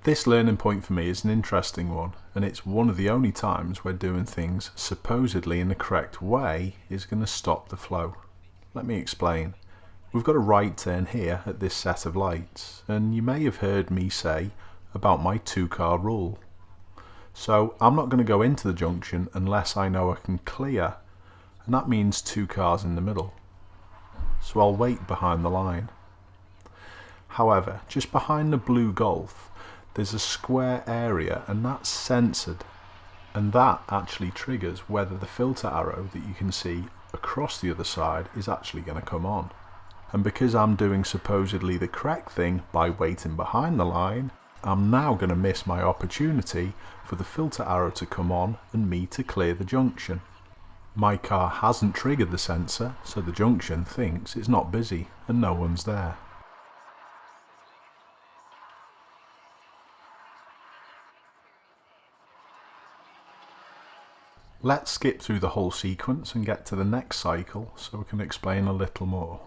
This learning point for me is an interesting one, and it's one of the only times where doing things supposedly in the correct way is going to stop the flow. Let me explain. We've got a right turn here at this set of lights, and you may have heard me say about my 2-car rule. So I'm not going to go into the junction unless I know I can clear, and that means 2 cars in the middle. So I'll wait behind the line. However, just behind the blue Golf, there's a square area, and that's censored, and that actually triggers whether the filter arrow that you can see across the other side is actually going to come on. And because I'm doing supposedly the correct thing by waiting behind the line, I'm now going to miss my opportunity for the filter arrow to come on and me to clear the junction. My car hasn't triggered the sensor, so the junction thinks it's not busy and no one's there. Let's skip through the whole sequence and get to the next cycle so we can explain a little more.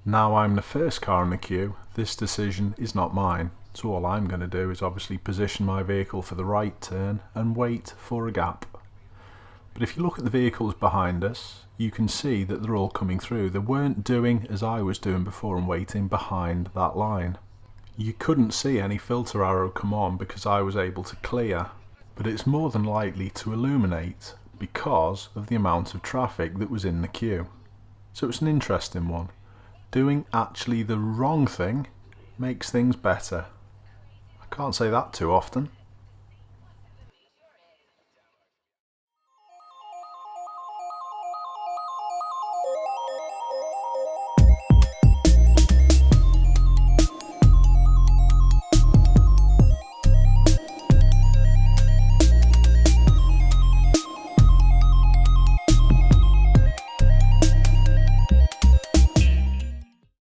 Now I'm the first car in the queue, this decision is not mine, so all I'm going to do is obviously position my vehicle for the right turn and wait for a gap. But if you look at the vehicles behind us, you can see that they're all coming through. They weren't doing as I was doing before and waiting behind that line. You couldn't see any filter arrow come on because I was able to clear, but it's more than likely to illuminate because of the amount of traffic that was in the queue. So it's an interesting one. Doing actually the wrong thing makes things better. I can't say that too often.